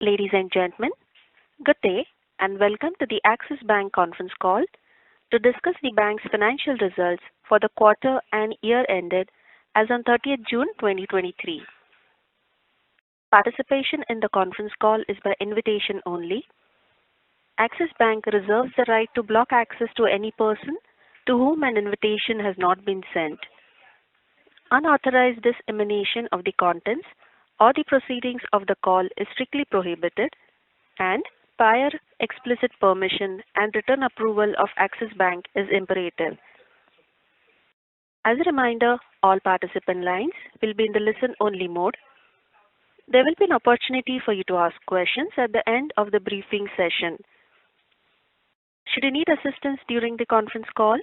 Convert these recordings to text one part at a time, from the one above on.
Ladies and gentlemen, good day and welcome to the Axis Bank conference call to discuss the bank's financial results for the quarter and year ended as on 30th June 2023. Participation in the conference call is by invitation only. Axis Bank reserves the right to block access to any person to whom an invitation has not been sent. Unauthorized dissemination of the contents or the proceedings of the call is strictly prohibited, and prior explicit permission and written approval of Axis Bank is imperative. As a reminder, all participant lines will be in the listen-only mode. There will be an opportunity for you to ask questions at the end of the briefing session. Should you need assistance during the conference call,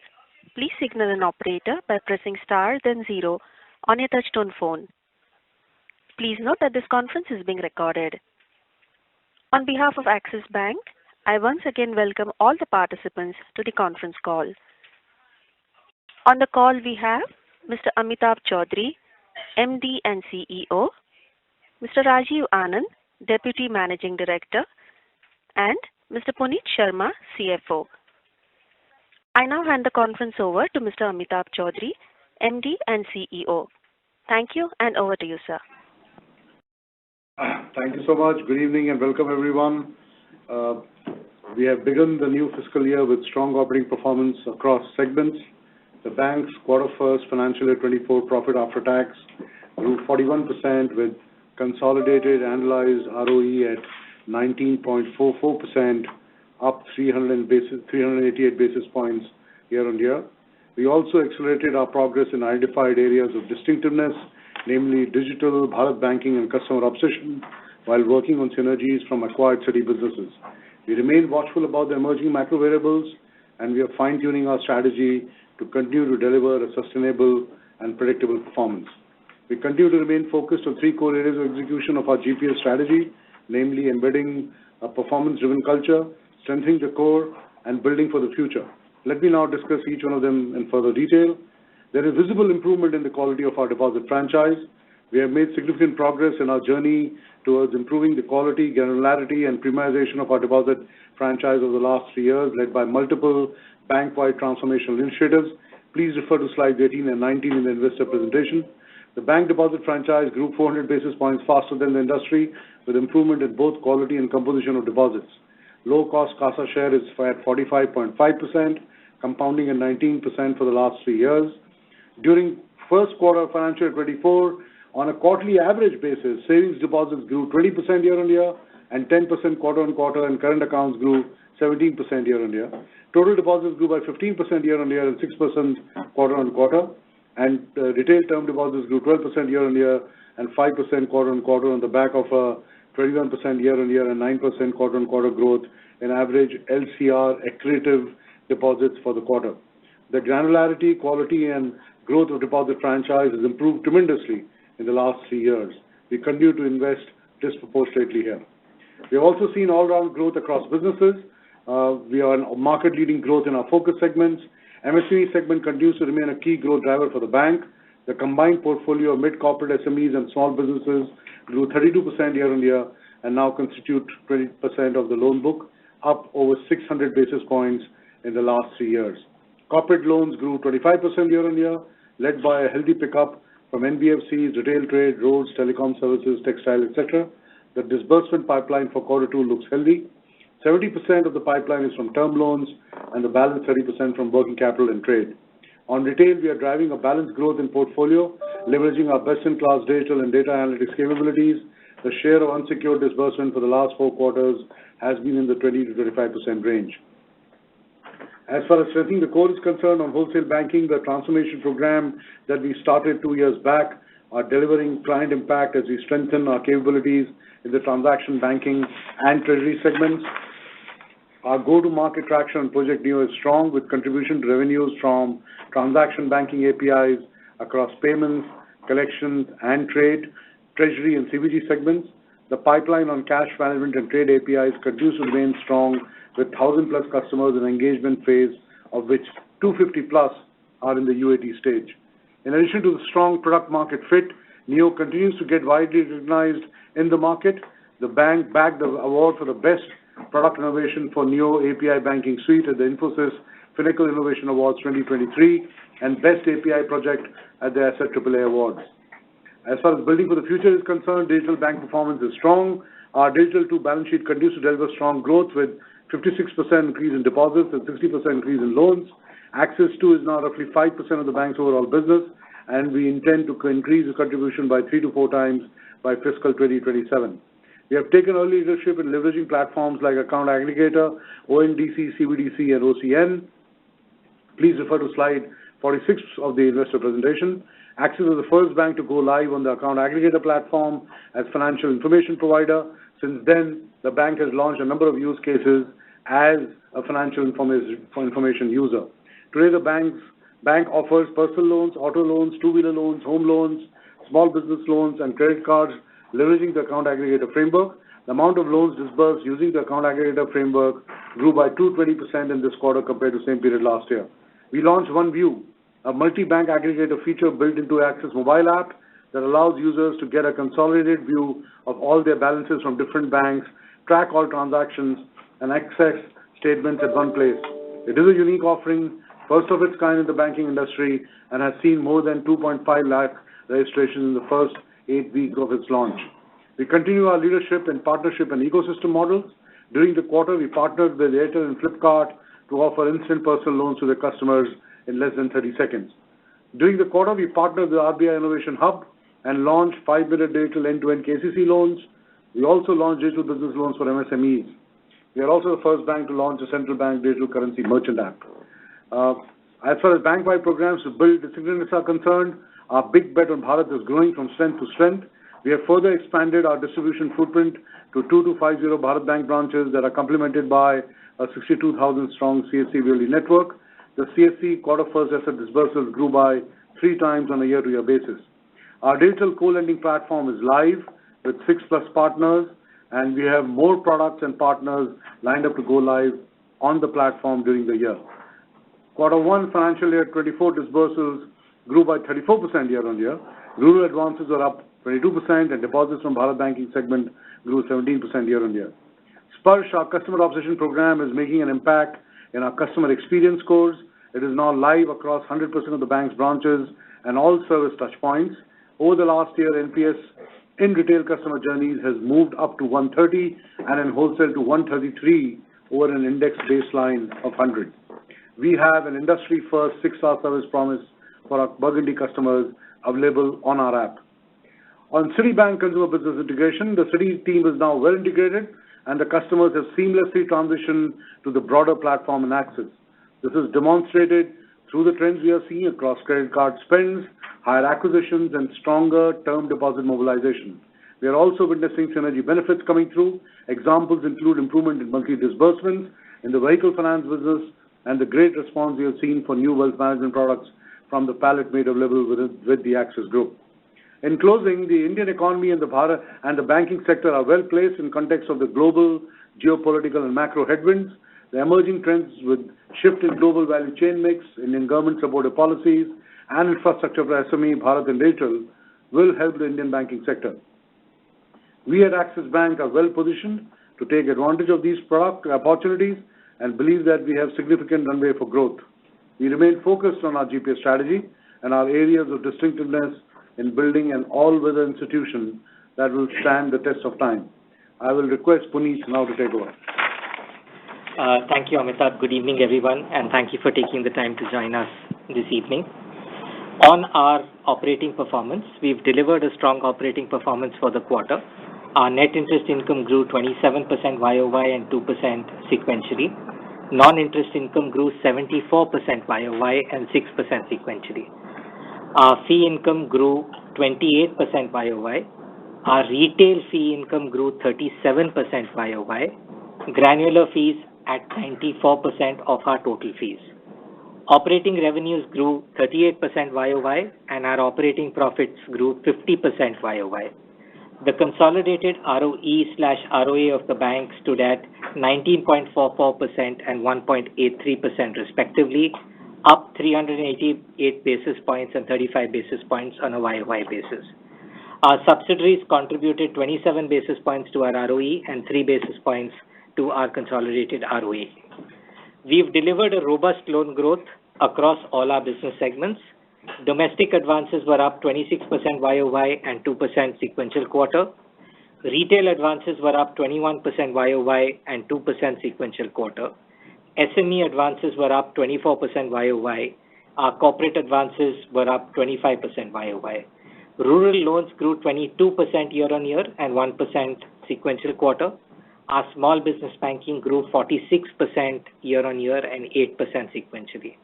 please signal an operator by pressing star then 0 on your touchtone phone. Please note that this conference is being recorded. On behalf of Axis Bank, I once again welcome all the participants to the conference call. On the call we have Mr. Amitabh Chaudhry, MD and CEO, Mr. Rajiv Anand, Deputy Managing Director, and Mr. Puneet Sharma, CFO. I now hand the conference over to Mr. Amitabh Chaudhry, MD and CEO. Thank you, and over to you, sir. Thank you so much. Good evening and welcome everyone. We have begun the new fiscal year with strong operating performance across segments. The bank's quarter first financial year 24 profit after tax grew 41% with consolidated annualized ROE at 19.44%, up 388 basis points year on year. We also accelerated our progress in identified areas of distinctiveness, namely digital, Bharat banking and customer obsession, while working on synergies from acquired city businesses. We remain watchful about the emerging macro variables, and we are fine-tuning our strategy to continue to deliver a sustainable and predictable performance. We continue to remain focused on 3 core areas of execution of our GPS strategy, namely embedding a performance-driven culture, strengthening the core, and building for the future. Let me now discuss each one of them in further detail. There is visible improvement in the quality of our deposit franchise. We have made significant progress in our journey towards improving the quality, granularity, and premiumization of our deposit franchise over the last 3 years, led by multiple bank-wide transformational initiatives. Please refer to slides 18 and 19 in the investor presentation. The bank deposit franchise grew 400 basis points faster than the industry, with improvement in both quality and composition of deposits. Low-cost CASA share is at 45.5%, compounding at 19% for the last 3 years. During first quarter of financial year 24, on a quarterly average basis, savings deposits grew 20% year-on-year and 10% quarter-on-quarter, and current accounts grew 17% year-on-year. Total deposits grew by 15% year-on-year and 6% quarter-on-quarter, and retail term deposits grew 12% year-on-year and 5% quarter-on-quarter on the back of a 21% year-on-year and 9% quarter-on-quarter growth in average LCR accretive deposits for the quarter. The granularity, quality, and growth of deposit franchise has improved tremendously in the last 3 years. We continue to invest disproportionately here. We have also seen all-round growth across businesses. We are in market-leading growth in our focus segments. MSME segment continues to remain a key growth driver for the bank. The combined portfolio of mid-corporate SMEs and small businesses grew 32% year-on-year and now constitute 20% of the loan book, up over 600 basis points in the last 3 years. Corporate loans grew 25% year-on-year, led by a healthy pickup from NBFCs, retail trade, roads, telecom services, textile, etc. The disbursement pipeline for quarter 2 looks healthy. 70% of the pipeline is from term loans and the balance 30% from working capital and trade. On retail, we are driving a balanced growth in portfolio, leveraging our best-in-class digital and data analytics capabilities. The share of unsecured disbursement for the last 4 quarters has been in the 20 to 25% range. As far as strengthening the core is concerned on wholesale banking, the transformation program that we started 2 years back are delivering client impact as we strengthen our capabilities in the transaction banking and treasury segments. Our go-to-market traction on Project Neo is strong, with contribution to revenues from transaction banking APIs across payments, collections, and trade, treasury, and CBG segments. The pipeline on cash management and trade APIs continues to remain strong, with 1,000+ customers in engagement phase, of which 250+ are in the UAT stage. In addition to the strong product market fit, Neo continues to get widely recognized in the market. The bank bagged the award for the best product innovation for Neo API Banking Suite at the Infosys Finacle Innovation Awards 2023 and Best API Project at the Asset AAA Awards. As far as building for the future is concerned, digital bank performance is strong. Our Digital 2 balance sheet continues to deliver strong growth with 56% increase in deposits and 60% increase in loans. Axis 2 is now roughly 5% of the bank's overall business, and we intend to increase the contribution by 3 to 4 times by fiscal 2027. We have taken early leadership in leveraging platforms like Account Aggregator, ONDC, CBDC, and OCN. Please refer to slide 46 of the investor presentation. Axis is the first bank to go live on the Account Aggregator platform as financial information provider. Since then, the bank has launched a number of use cases as a financial information user. Today, the bank offers personal loans, auto loans, two-wheeler loans, home loans, small business loans, and credit cards, leveraging the Account Aggregator framework. The amount of loans disbursed using the Account Aggregator framework grew by 220% in this quarter compared to the same period last year. We launched OneView, a multi-bank aggregator feature built into Axis mobile app that allows users to get a consolidated view of all their balances from different banks, track all transactions, and access statements at one place. It is a unique offering, first of its kind in the banking industry, and has seen more than 2.5 lakh registrations in the first 8 weeks of its launch. We continue our leadership in partnership and ecosystem models. During the quarter, we partnered with Airtel and Flipkart to offer instant personal loans to their customers in less than 30 seconds. During the quarter, we partnered with RBI Innovation Hub and launched 5-minute digital end-to-end KCC loans. We also launched digital business loans for MSMEs. We are also the first bank to launch a central bank digital currency merchant app. As far as bank-wide programs to build distinctiveness are concerned, our big bet on Bharat is growing from strength to strength. We have further expanded our distribution footprint to 2250 Bharat Bank branches that are complemented by a 62,000-strong CSC VLE network. The CSC quarter first asset disbursements grew by 3 times on a year-to-year basis. Our digital co-lending platform is live with 6+ partners, and we have more products and partners lined up to go live on the platform during the year. Quarter 1 financial year 24 disbursements grew by 34% year-on-year. Rural advances are up 22%, and deposits from Bharat Banking segment grew 17% year-on-year. Sparsh, our customer obsession program, is making an impact in our customer experience scores. It is now live across 100% of the bank's branches and all service touchpoints. Over the last year, NPS in retail customer journeys has moved up to 130 and in wholesale to 133 over an index baseline of 100. We have an industry-first 6-star service promise for our Burgundy customers available on our app. On Citibank consumer business integration, the Citi team is now well integrated and the customers have seamlessly transitioned to the broader platform in Axis. This is demonstrated through the trends we are seeing across credit card spends, higher acquisitions, and stronger term deposit mobilization. We are also witnessing synergy benefits coming through. Examples include improvement in monthly disbursements in the vehicle finance business and the great response we have seen for new wealth management products from the palette made available with the Axis Group. In closing, the Indian economy and the banking sector are well placed in context of the global geopolitical and macro headwinds. The emerging trends with shift in global value chain mix, Indian government-supported policies, and infrastructure for SME, Bharat and digital will help the Indian banking sector. We at Axis Bank are well positioned to take advantage of these product opportunities and believe that we have significant runway for growth. We remain focused on our GPS strategy and our areas of distinctiveness in building an all-weather institution that will stand the test of time. I will request Puneet now to take over. Thank you, Amitabh. Good evening, everyone, and thank you for taking the time to join us this evening. On our operating performance, we've delivered a strong operating performance for the quarter. Our net interest income grew 27% YOY and 2% sequentially. Non-interest income grew 74% YOY and 6% sequentially. Our fee income grew 28% YOY. Our retail fee income grew 37% YOY. Granular fees at 94% of our total fees. Operating revenues grew 38% YOY and our operating profits grew 50% YOY. The consolidated ROE/ROA of the bank stood at 19.44% and 1.83% respectively, up 388 basis points and 35 basis points on a YOY basis. Our subsidiaries contributed 27 basis points to our ROE and 3 basis points to our consolidated ROA. We've delivered a robust loan growth across all our business segments. Domestic advances were up 26% YOY and 2% sequential quarter. Retail advances were up 21% YOY and 2% sequential quarter. SME advances were up 24% YOY. Our corporate advances were up 25% YOY. Rural loans grew 22% year-on-year and 1% sequential quarter. Our small business banking grew 46% year-on-year and 8% sequentially.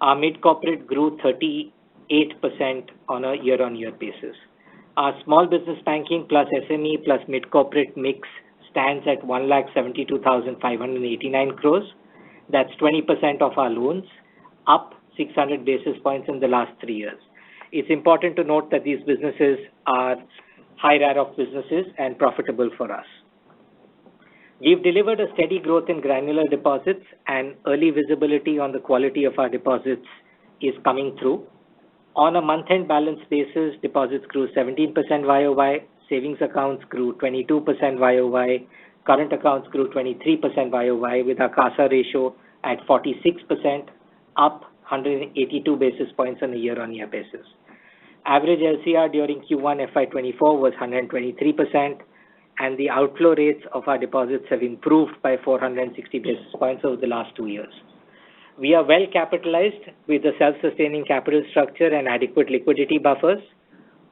Our mid-corporate grew 38% on a year-on-year basis. Our small business banking plus SME plus mid-corporate mix stands at 1,72,589 crores. That's 20% of our loans, up 600 basis points in the last 3 years. It's important to note that these businesses are high RAROC businesses and profitable for us. We've delivered a steady growth in granular deposits, and early visibility on the quality of our deposits is coming through. On a month-end balance basis, deposits grew 17% YOY, savings accounts grew 22% YOY, current accounts grew 23% YOY, with our CASA ratio at 46%, up 182 basis points on a year-on-year basis. Average LCR during Q1 FY24 was 123%, and the outflow rates of our deposits have improved by 460 basis points over the last 2 years. We are well capitalized with a self-sustaining capital structure and adequate liquidity buffers.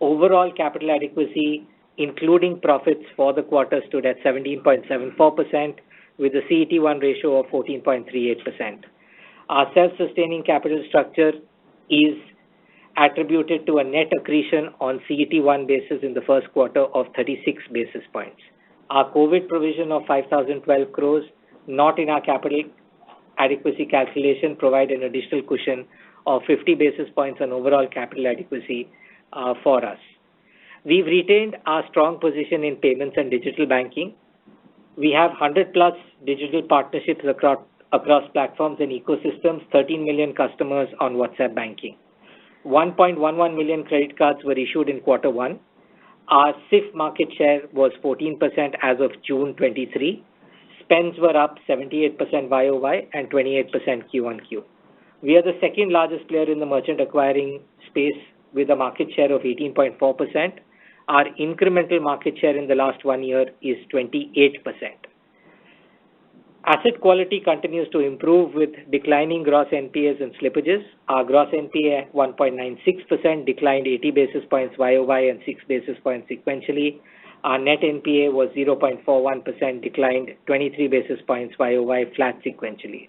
Overall capital adequacy, including profits for the quarter, stood at 17.74%, with a CET1 ratio of 14.38%. Our self-sustaining capital structure is attributed to a net accretion on CET1 basis in the first quarter of 36 basis points. Our COVID provision of 5,012 crores, not in our capital adequacy calculation, provide an additional cushion of 50 basis points on overall capital adequacy for us. We've retained our strong position in payments and digital banking. We have 100 plus digital partnerships across platforms and ecosystems, 13 million customers on WhatsApp banking. 1.11 million credit cards were issued in quarter one. Our CIF market share was 14% as of June 23. Spends were up 78% YOY and 28% Q1Q. We are the second largest player in the merchant acquiring space with a market share of 18.4%. Our incremental market share in the last 1 year is 28%. Asset quality continues to improve with declining gross NPAs and slippages. Our gross NPA at 1.96% declined 80 basis points YOY and 6 basis points sequentially. Our net NPA was 0.41%, declined 23 basis points YOY, flat sequentially.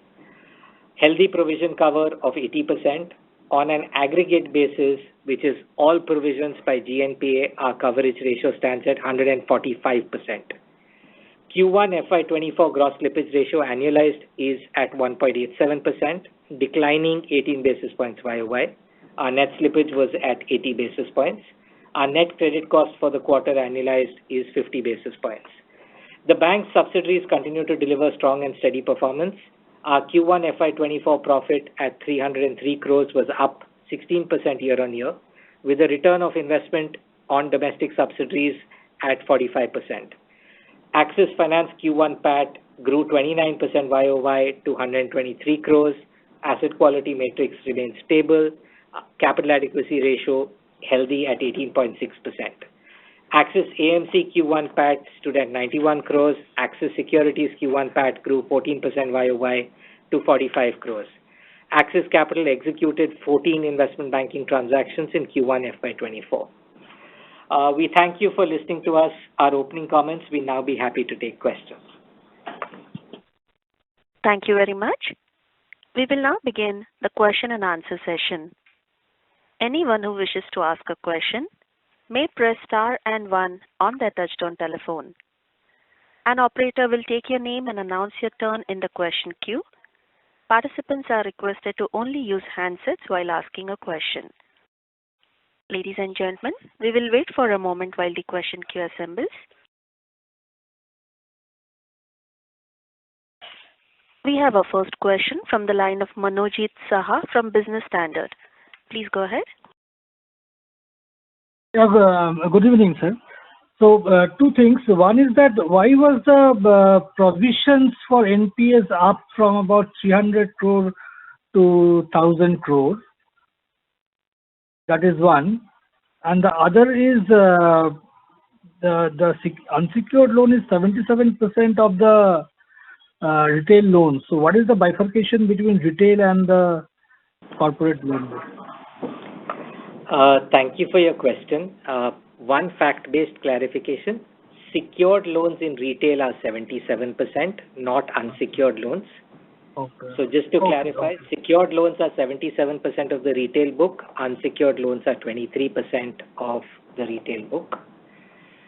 Healthy provision cover of 80%. On an aggregate basis, which is all provisions by GNPA, our coverage ratio stands at 145%. Q1 FY24 gross slippage ratio annualized is at 1.87%, declining 18 basis points YOY. Our net slippage was at 80 basis points. Our net credit cost for the quarter annualized is 50 basis points. The bank's subsidiaries continue to deliver strong and steady performance. Our Q1 FY24 profit at 303 crores was up 16% year-on-year, with a return of investment on domestic subsidiaries at 45%. Axis Finance Q1 PAT grew 29% YOY to 123 crores. Asset quality matrix remains stable. Capital adequacy ratio healthy at 18.6%. Axis AMC Q1 PAT stood at 91 crores. Axis Securities Q1 PAT grew 14% YOY to 45 crores. Axis Capital executed 14 investment banking transactions in Q1 FY24. We thank you for listening to us. Our opening comments. We now be happy to take questions. Thank you very much. We will now begin the question and answer session. Anyone who wishes to ask a question may press star and 1 on their touchtone telephone. An operator will take your name and announce your turn in the question queue. Participants are requested to only use handsets while asking a question. Ladies and gentlemen, we will wait for a moment while the question queue assembles. We have our first question from the line of Manojit Saha from Business Standard. Please go ahead. Good evening, sir. So, two things. One is that why was the provisions for NPS up from about 300 crore to 1,000 crore? That is one. And the other is unsecured loan is 77% of the retail loans. So, what is the bifurcation between retail and the corporate loan book? Thank you for your question. One fact-based clarification. Secured loans in retail are 77%, not unsecured loans. Okay. So just to clarify, secured loans are 77% of the retail book, unsecured loans are 23% of the retail book.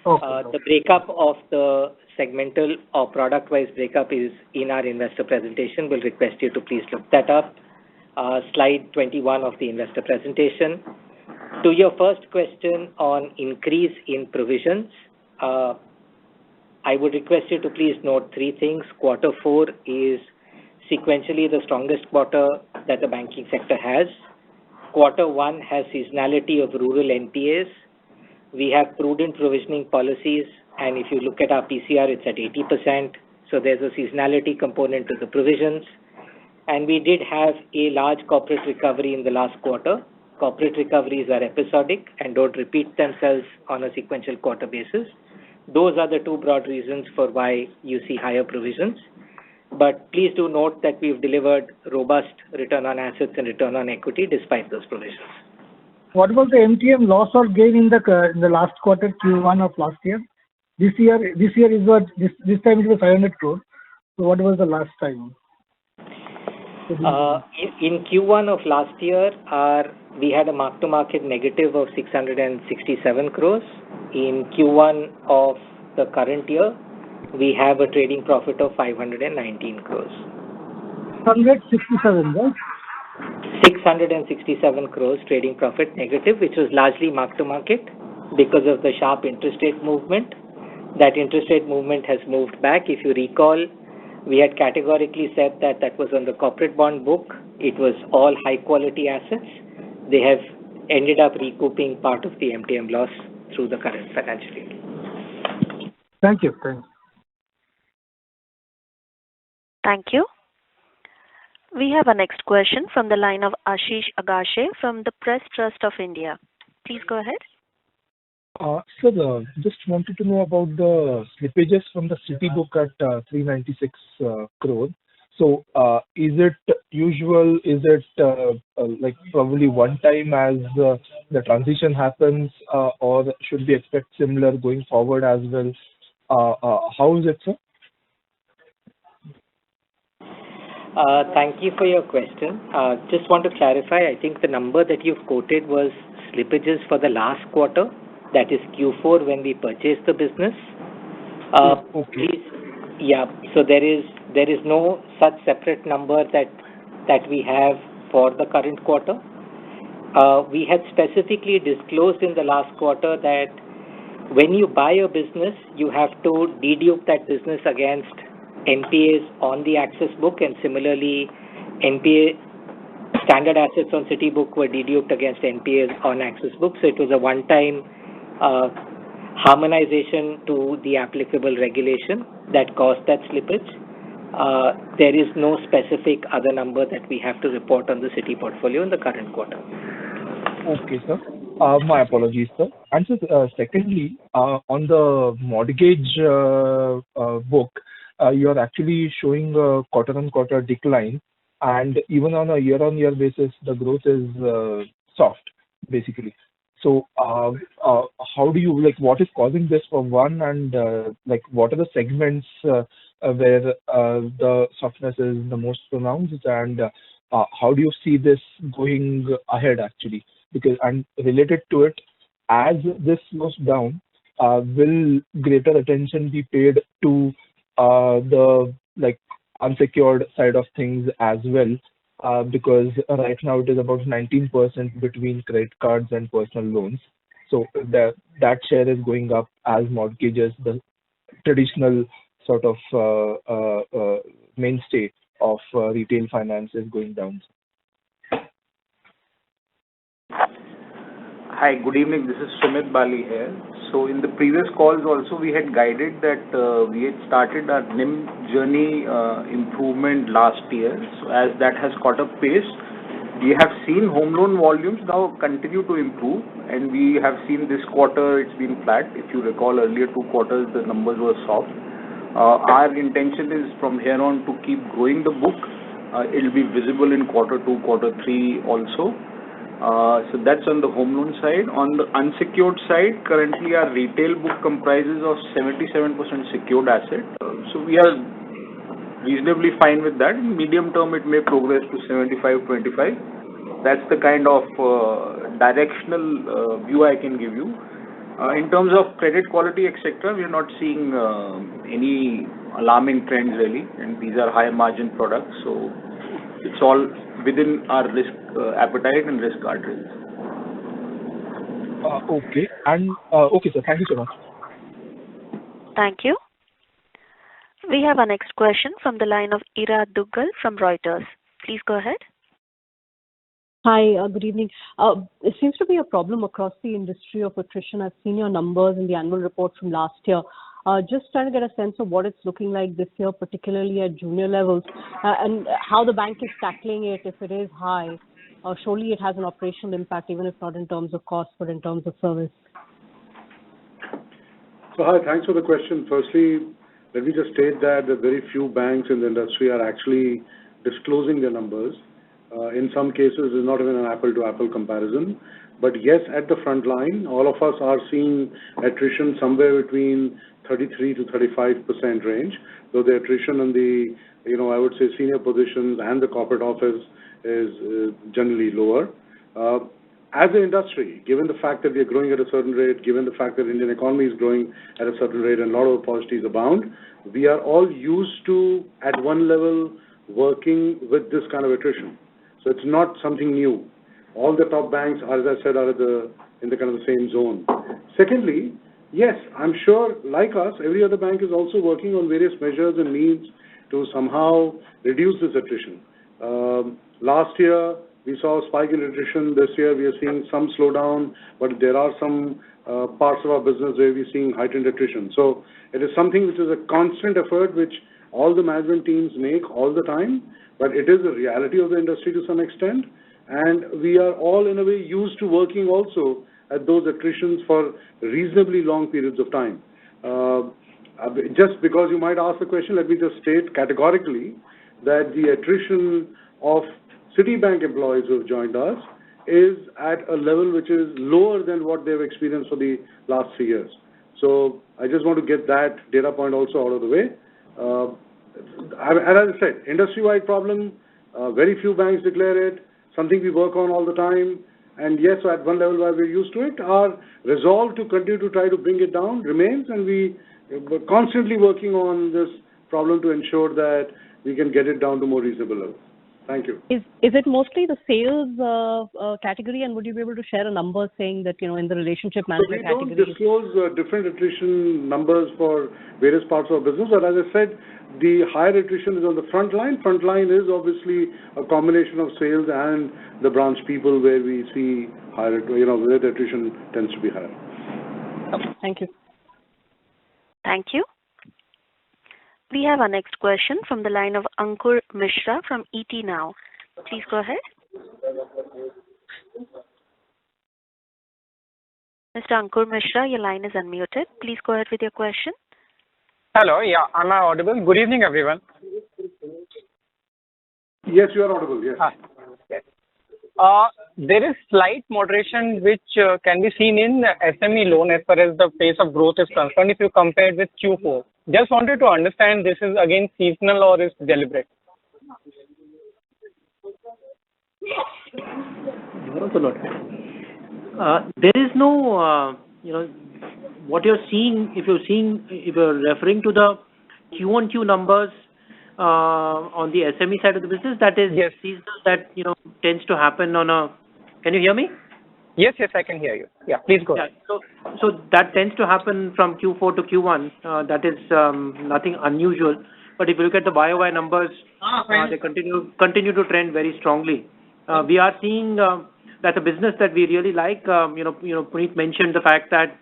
The breakup of the segmental or product-wise breakup is in our investor presentation. We'll request you to please look that up. Slide 21 of the investor presentation. To your first question on increase in provisions, I would request you to please note three things. Quarter 4 is sequentially the strongest quarter that the banking sector has. Quarter 1 has seasonality of rural NPAs. We have prudent provisioning policies, and if you look at our PCR, it's at 80%. So there's a seasonality component to the provisions. And we did have a large corporate recovery in the last quarter. Corporate recoveries are episodic and don't repeat themselves on a sequential quarter basis. Those are the two broad reasons for why you see higher provisions. But please do note that we've delivered robust return on assets and return on equity despite those provisions. What was the MTM loss or gain in the last quarter Q1 of last year? This year is what this time it was 500 crore. So what was the last time? In Q1 of last year, we had a mark-to-market negative of 667 crores. In Q1 of the current year, we have a trading profit of 519 crores. 167, right? 667 crores trading profit negative, which was largely mark-to-market because of the sharp interest rate movement. That interest rate movement has moved back. If you recall, we had categorically said that that was on the corporate bond book. It was all high-quality assets. They have ended up recouping part of the MTM loss through the current financial year. Thank you. Thanks. Thank you. We have a next question from the line of Ashish Agashe from the Press Trust of India. Please go ahead. Sir, just wanted to know about the slippages from the Citi book at 396 crore. So, is it usual? Is it like probably one time as the transition happens, or should we expect similar going forward as well? How is it, sir? Thank you for your question. Just want to clarify, I think the number that you've quoted was slippages for the last quarter, that is Q4 when we purchased the business. Okay. Please, yeah, so there is no such separate number that we have for the current quarter. We had specifically disclosed in the last quarter that when you buy a business, you have to dedupe that business against NPAs on the Axis book, and similarly, NPA standard assets on Citi book were deduped against NPAs on Axis book. So it was a one-time harmonization to the applicable regulation that caused that slippage. There is no specific other number that we have to report on the Citi portfolio in the current quarter. Okay, sir. My apologies, sir. And so, secondly, on the mortgage book, you are actually showing a quarter-on-quarter decline, and even on a year-on-year basis, the growth is soft, basically. So, how do you, like, what is causing this for one, and like, what are the segments where the softness is the most pronounced, and how do you see this going ahead, actually? Because, and related to it, as this slows down, will greater attention be paid to the, like, unsecured side of things as well? Because right now it is about 19% between credit cards and personal loans. So that share is going up as mortgages, the traditional sort of mainstay of retail finance, is going down. Hi, good evening. This is Sumit Bali here. So in the previous calls also, we had guided that we had started our NIM journey improvement last year. So as that has caught up pace, we have seen home loan volumes now continue to improve, and we have seen this quarter it's been flat. If you recall, earlier 2 quarters, the numbers were soft. Our intention is from here on to keep growing the book. It'll be visible in Q2, Q3 also. So that's on the home loan side. On the unsecured side, currently our retail book comprises of 77% secured asset. So we are reasonably fine with that. In medium term, it may progress to 75-25. That's the kind of directional view I can give you. In terms of credit quality, etc., we are not seeing any alarming trends really, and these are high margin products. So it's all within our risk appetite and risk guardrails. Okay. And okay, sir. Thank you so much. Thank you. We have our next question from the line of Ira Duggal from Reuters. Please go ahead. Hi, good evening. It seems to be a problem across the industry of attrition. I've seen your numbers in the annual report from last year. Just trying to get a sense of what it's looking like this year, particularly at junior levels, and how the bank is tackling it if it is high. Surely it has an operational impact, even if not in terms of cost, but in terms of service. So hi, thanks for the question. Firstly, let me just state that the very few banks in the industry are actually disclosing their numbers. In some cases, it's not even an apple-to-apple comparison. But yes, at the front line, all of us are seeing attrition somewhere between 33 to 35% range, though the attrition in the, I would say senior positions and the corporate office is generally lower. As an industry, given the fact that we are growing at a certain rate, given the fact that the Indian economy is growing at a certain rate and a lot of opportunities abound, we are all used to, at one level, working with this kind of attrition. So it's not something new. All the top banks, as I said, are in the kind of the same zone. Secondly, yes, I'm sure, like us, every other bank is also working on various measures and means to somehow reduce this attrition. Last year, we saw a spike in attrition. This year, we are seeing some slowdown, but there are some parts of our business where we're seeing heightened attrition. So it is something which is a constant effort which all the management teams make all the time, but it is a reality of the industry to some extent, and we are all in a way used to working also at those attritions for reasonably long periods of time. Just because you might ask the question, let me just state categorically that the attrition of Citibank employees who have joined us is at a level which is lower than what they've experienced for the last 3 years. So I just want to get that data point also out of the way. As I said, industry-wide problem, very few banks declare it, something we work on all the time, and yes, at one level where we're used to it, our resolve to continue to try to bring it down remains, and we're constantly working on this problem to ensure that we can get it down to more reasonable levels. Thank you. Is it mostly the sales category, and would you be able to share a number saying that, in the relationship management category? We don't disclose different attrition numbers for various parts of our business, but as I said, the higher attrition is on the front line. Front line is obviously a combination of sales and the branch people where we see higher, where the attrition tends to be higher. Okay, thank you. Thank you. We have our next question from the line of Ankur Mishra from ET Now. Please go ahead. Mr. Ankur Mishra, your line is unmuted. Please go ahead with your question. Hello, yeah, am I audible? Good evening, everyone. Yes, you are audible, yes. Yes. There is slight moderation which can be seen in SME loan as far as the pace of growth is concerned if you compare it with Q4. Just wanted to understand this is again seasonal or is deliberate? There is no, what you're seeing, if you're referring to the Q1Q numbers on the SME side of the business, that is yes. Seasonal, that, tends to happen on a, can you hear me? Yes, I can hear you. Yeah, please go ahead. So that tends to happen from Q4 to Q1. That is nothing unusual. But if you look at the YOY numbers, they continue to trend very strongly. We are seeing that's a business that we really like. Puneet mentioned the fact that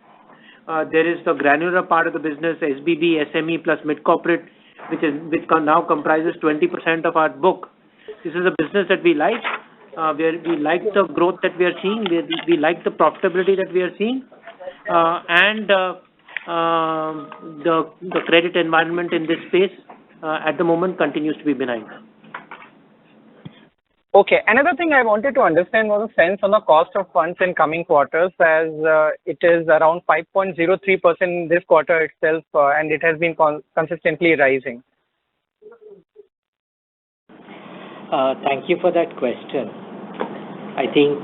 there is the granular part of the business, SBB, SME plus mid-corporate, which now comprises 20% of our book. This is a business that we like, where we like the growth that we are seeing, we like the profitability that we are seeing, and the credit environment in this space at the moment continues to be benign. Okay. Another thing I wanted to understand was a sense on the cost of funds in coming quarters, as it is around 5.03% this quarter itself, and it has been consistently rising. Thank you for that question. I think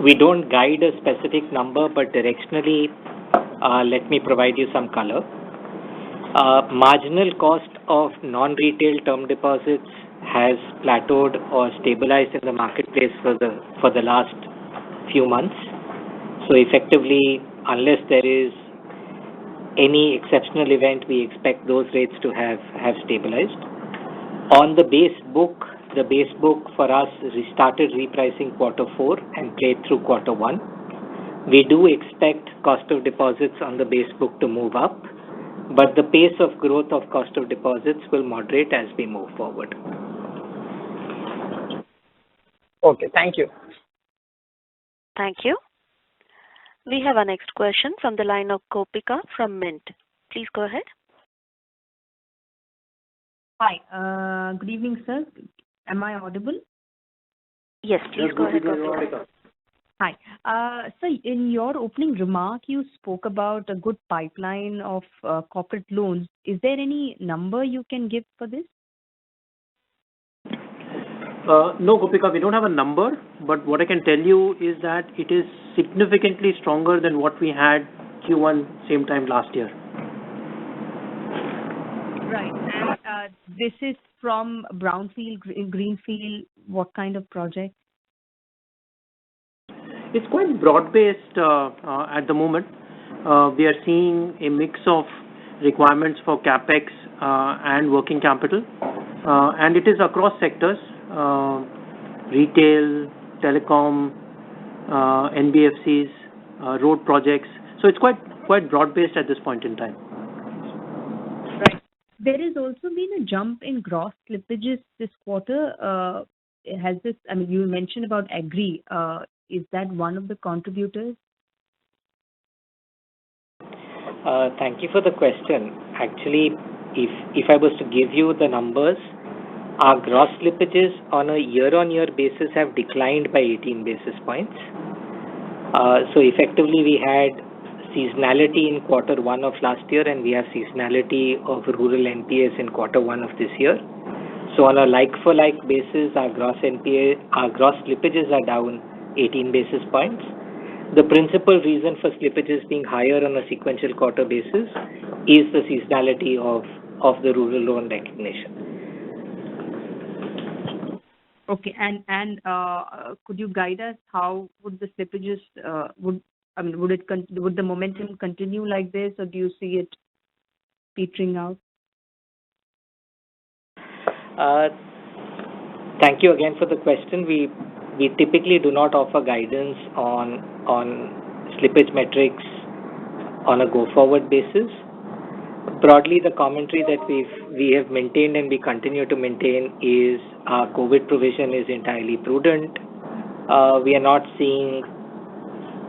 we don't guide a specific number, but directionally, let me provide you some color. Marginal cost of non-retail term deposits has plateaued or stabilized in the marketplace for the last few months. So effectively, unless there is any exceptional event, we expect those rates to have stabilized. On the base book for us started repricing Q4 and played through Q1. We do expect cost of deposits on the base book to move up, but the pace of growth of cost of deposits will moderate as we move forward. Okay, thank you. Thank you. We have our next question from the line of Gopika from Mint. Please go ahead. Hi. Good evening, sir. Am I audible? Yes, please go ahead, Gopika. Hi. So in your opening remark, you spoke about a good pipeline of corporate loans. Is there any number you can give for this? No, Gopika, we don't have a number, but what I can tell you is that it is significantly stronger than what we had Q1 same time last year. Right. And this is from brownfield, greenfield, what kind of project? It's quite broad-based at the moment. We are seeing a mix of requirements for CapEx and working capital, and it is across sectors, retail, telecom, NBFCs, road projects. So it's quite broad-based at this point in time. Right. There has also been a jump in gross slippages this quarter. Has this, I mean, you mentioned about agri. Is that one of the contributors? Thank you for the question. Actually, if I was to give you the numbers, our gross slippages on a year-on-year basis have declined by 18 basis points. So effectively, we had seasonality in Q1 of last year, and we have seasonality of rural NPAs in Q1 of this year. So on a like-for-like basis, our gross slippages are down 18 basis points. The principal reason for slippages being higher on a sequential quarter basis is the seasonality of the rural loan recognition. Okay, and could you guide us how would the slippages would the momentum continue like this, or do you see it petering out? Thank you again for the question. We typically do not offer guidance on slippage metrics on a go-forward basis. Broadly, the commentary that we have maintained and we continue to maintain is our COVID provision is entirely prudent. We are not seeing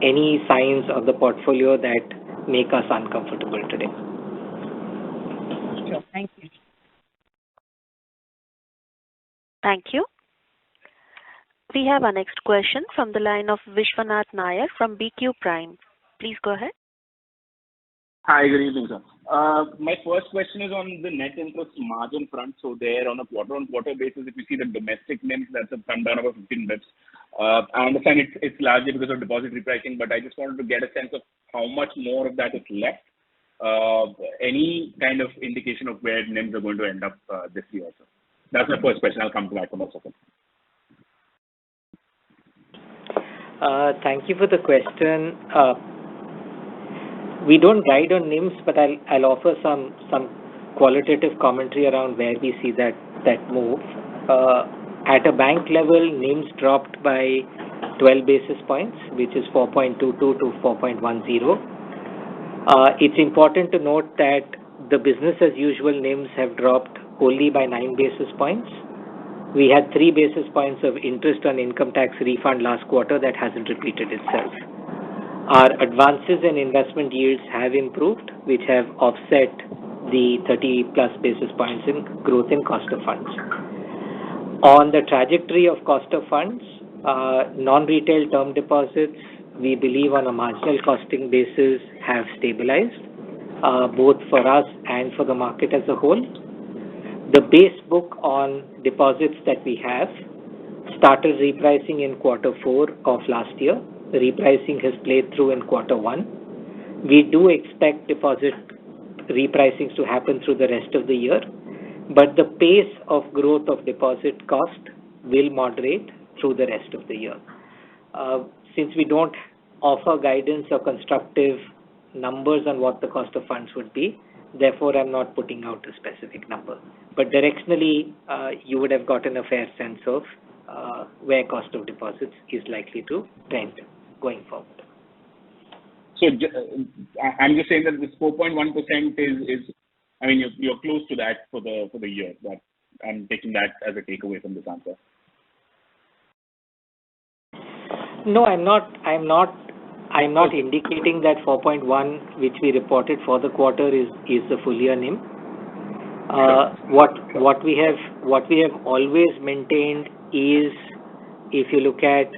any signs of the portfolio that make us uncomfortable today. Sure. Thank you. Thank you. We have our next question from the line of Vishwanath Nair from BQ Prime. Please go ahead. Hi, good evening, sir. My first question is on the net interest margin front. So there on a quarter-on-quarter basis, if you see the domestic NIMs, that's come down about 15 bits. I understand it's largely because of deposit repricing, but I just wanted to get a sense of how much more of that is left. Any kind of indication of where NIMs are going to end up this year, sir? That's my first question. I'll come to that for a second. Thank you for the question. We don't guide on NIMs, but I'll offer some qualitative commentary around where we see that move. At a bank level, NIMs dropped by 12 basis points, which is 4.22 to 4.10. It's important to note that the business as usual NIMs have dropped only by 9 basis points. We had 3 basis points of interest on income tax refund last quarter that hasn't repeated itself. Our advances and investment yields have improved, which have offset the 30 plus basis points in growth in cost of funds. On the trajectory of cost of funds, non-retail term deposits, we believe on a marginal costing basis have stabilized, both for us and for the market as a whole. The base book on deposits that we have started repricing in Q4 of last year. The repricing has played through in Q1. We do expect deposit repricings to happen through the rest of the year, but the pace of growth of deposit cost will moderate through the rest of the year. Since we don't offer guidance or constructive numbers on what the cost of funds would be, therefore I'm not putting out a specific number. But directionally, you would have gotten a fair sense of where cost of deposits is likely to trend going forward. So I'm just saying that this 4.1% is, I mean, you're close to that for the year. That I'm taking that as a takeaway from this answer. No, I'm not indicating that 4.1, which we reported for the quarter, is the full year NIM. What we have always maintained is, if you look at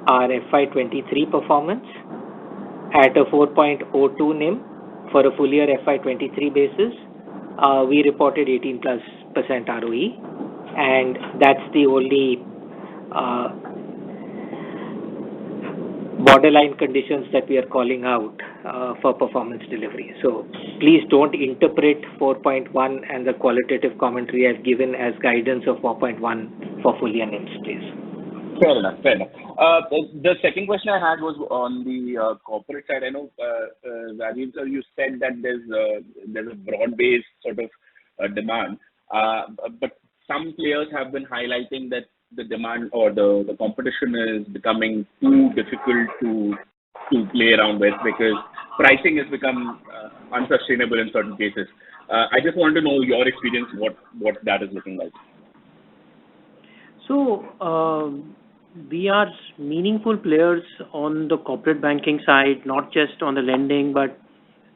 our FY23 performance at a 4.02 NIM for a full year FY23 basis, we reported 18+% ROE, and that's the only borderline conditions that we are calling out for performance delivery. So please don't interpret 4.1 and the qualitative commentary I've given as guidance of 4.1 for full year NIMs, please. Fair enough. The second question I had was on the corporate side. I know, Rajiv sir, you said that there's a broad-based sort of demand, but some players have been highlighting that the demand or the competition is becoming too difficult to play around with because pricing has become unsustainable in certain cases. I just want to know your experience, what that is looking like. So we are meaningful players on the corporate banking side, not just on the lending, but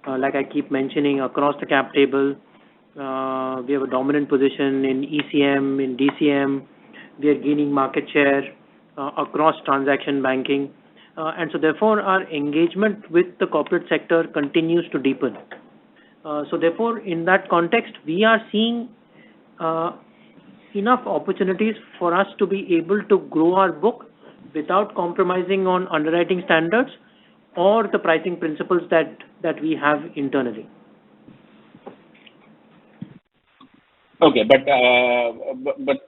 like I keep mentioning, across the cap table. We have a dominant position in ECM, in DCM. We are gaining market share across transaction banking. And so therefore, our engagement with the corporate sector continues to deepen. So therefore, in that context, we are seeing enough opportunities for us to be able to grow our book without compromising on underwriting standards or the pricing principles that we have internally. Okay, but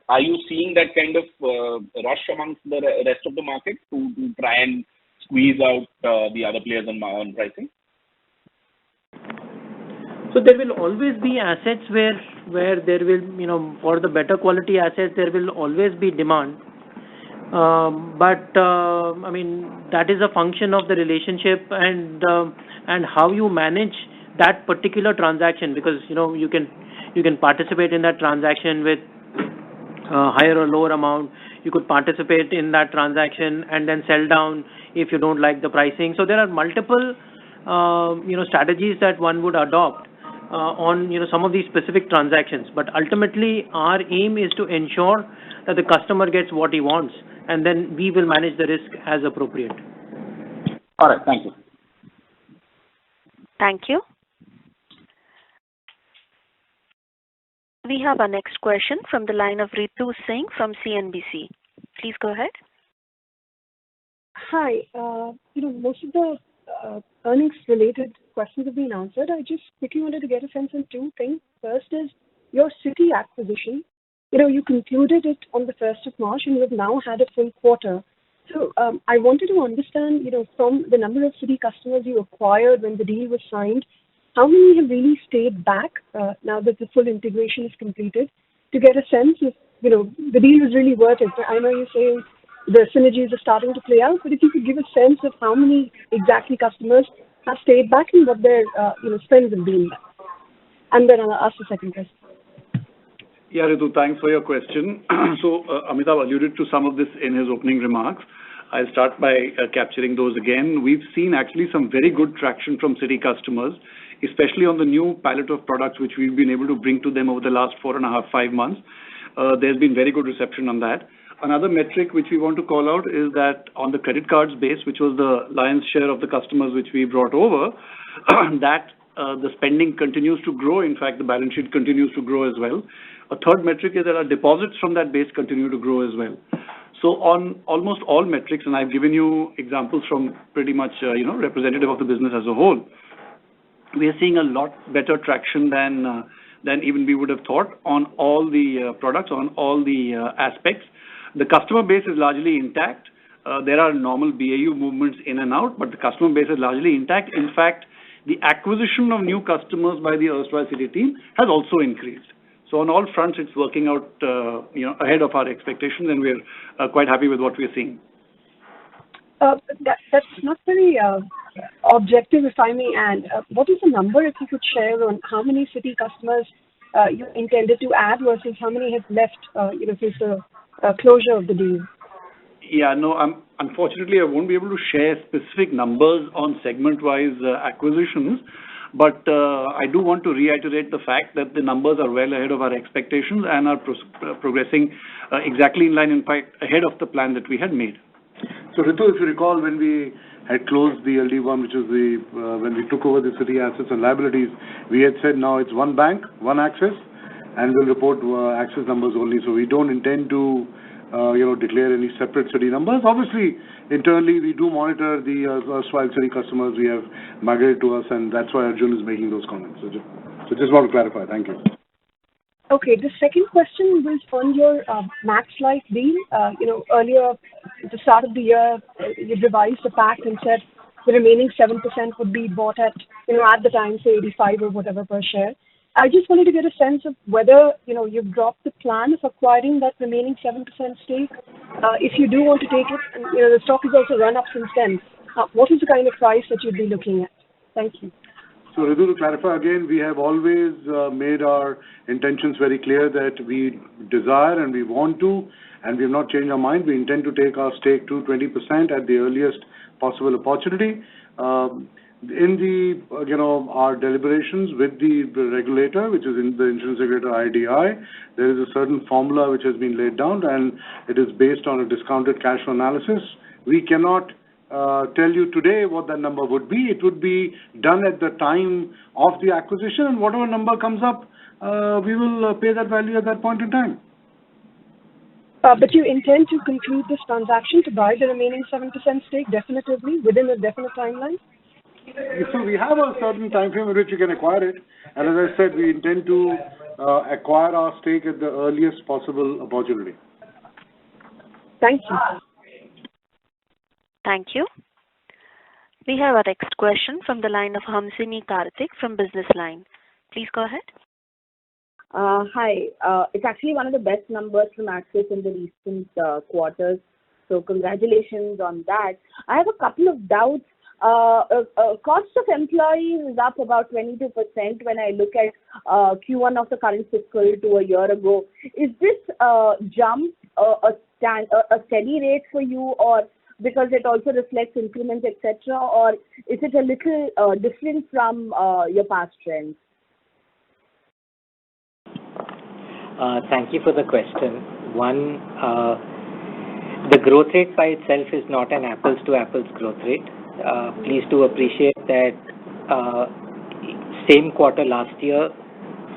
are you seeing that kind of rush amongst the rest of the market to try and squeeze out the other players on pricing? So there will always be assets where there will, for the better quality assets, there will always be demand. But I mean, that is a function of the relationship and how you manage that particular transaction, because you can participate in that transaction with higher or lower amount. You could participate in that transaction and then sell down if you don't like the pricing. So there are multiple strategies that one would adopt on some of these specific transactions. But ultimately, our aim is to ensure that the customer gets what he wants, and then we will manage the risk as appropriate. All right, thank you. Thank you. We have our next question from the line of Ritu Singh from CNBC. Please go ahead. Hi. Most of the earnings-related questions have been answered. I just quickly wanted to get a sense on two things. First is your Citi acquisition. You concluded it on the 1st of March, and you have now had a full quarter. So I wanted to understand, from the number of Citi customers you acquired when the deal was signed, how many have really stayed back now that the full integration is completed, to get a sense if, the deal was really worth it. But I know you're saying the synergies are starting to play out. But if you could give a sense of how many exactly customers have stayed back and what their spends have been. And then I'll ask the second question. Yeah, Ritu, thanks for your question. So Amitabh alluded to some of this in his opening remarks. I'll start by capturing those again. We've seen actually some very good traction from city customers, especially on the new palette of products which we've been able to bring to them over the last 4.5, 5 months. There's been very good reception on that. Another metric which we want to call out is that on the credit cards base, which was the lion's share of the customers which we brought over, that the spending continues to grow. In fact, the balance sheet continues to grow as well. A third metric is that our deposits from that base continue to grow as well. So on almost all metrics, and I've given you examples from pretty much representative of the business as a whole, we are seeing a lot better traction than even we would have thought on all the products, on all the aspects. The customer base is largely intact. There are normal BAU movements in and out, but the customer base is largely intact. In fact, the acquisition of new customers by the erstwhile Citi team has also increased. So on all fronts, it's working out ahead of our expectations, and we're quite happy with what we're seeing. That's not very objective, if I may add. What is the number, if you could share, on how many Citi customers you intended to add versus how many have left since the closure of the deal? Yeah, no, unfortunately, I won't be able to share specific numbers on segment-wise acquisitions, but I do want to reiterate the fact that the numbers are well ahead of our expectations and are progressing exactly in line, in fact, ahead of the plan that we had made. So, Ritu, if you recall, when we had closed the LD1, which is when we took over the Citi assets and liabilities, we had said now it's one bank, one Axis, and we'll report Axis numbers only. So we don't intend to declare any separate Citi numbers. Obviously, internally, we do monitor the erstwhile Citi customers we have migrated to us, and that's why Arjun is making those comments. So just want to clarify. Thank you. Okay, the second question was on your Max Life deal. Earlier, at the start of the year, you revised the pact and said the remaining 7% would be bought at the time, say 85 or whatever per share. I just wanted to get a sense of whether, you've dropped the plan of acquiring that remaining 7% stake. If you do want to take it, and, the stock has also run up since then, what is the kind of price that you'd be looking at? Thank you. So, Ritu, to clarify again, we have always made our intentions very clear that we desire and we want to, and we have not changed our mind. We intend to take our stake to 20% at the earliest possible opportunity. In our deliberations with the regulator, which is in the insurance regulator IDI, there is a certain formula which has been laid down, and it is based on a discounted cash flow analysis. We cannot tell you today what that number would be. It would be done at the time of the acquisition, and whatever number comes up, we will pay that value at that point in time. But you intend to conclude this transaction to buy the remaining 7% stake definitively within a definite timeline? So we have a certain time frame in which you can acquire it, and as I said, we intend to acquire our stake at the earliest possible opportunity. Thank you. Thank you. We have our next question from the line of Hamsini Karthik from Business Line. Please go ahead. Hi. It's actually one of the best numbers from Axis in the recent quarters, so congratulations on that. I have a couple of doubts. Cost of employees is up about 22% when I look at Q1 of the current fiscal to a year ago. Is this jump a steady rate for you, or because it also reflects increments, etc., or is it a little different from your past trends? Thank you for the question. One, the growth rate by itself is not an apples-to-apples growth rate. Please do appreciate that same quarter last year,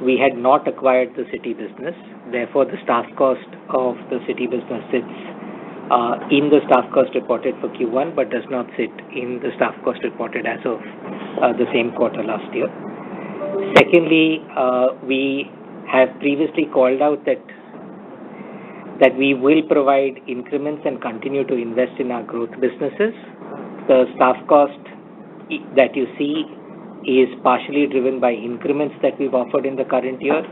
we had not acquired the Citi business. Therefore, the staff cost of the Citi business sits in the staff cost reported for Q1, but does not sit in the staff cost reported as of the same quarter last year. Secondly, we have previously called out that we will provide increments and continue to invest in our growth businesses. The staff cost that you see is partially driven by increments that we've offered in the current year.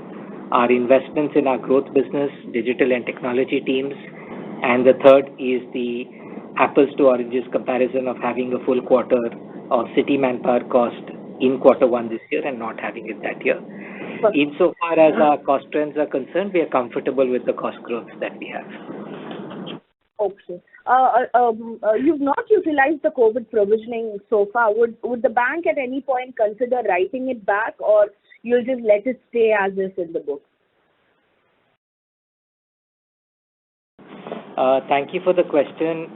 Our investments in our growth business, digital and technology teams, And the third is the apples to oranges comparison of having a full quarter of Citi manpower cost in quarter one this year and not having it that year. Insofar as our cost trends are concerned, we are comfortable with the cost growth that we have. Okay. You've not utilized the COVID provisioning so far. Would the bank at any point consider writing it back, or you'll just let it stay as is in the book? Thank you for the question.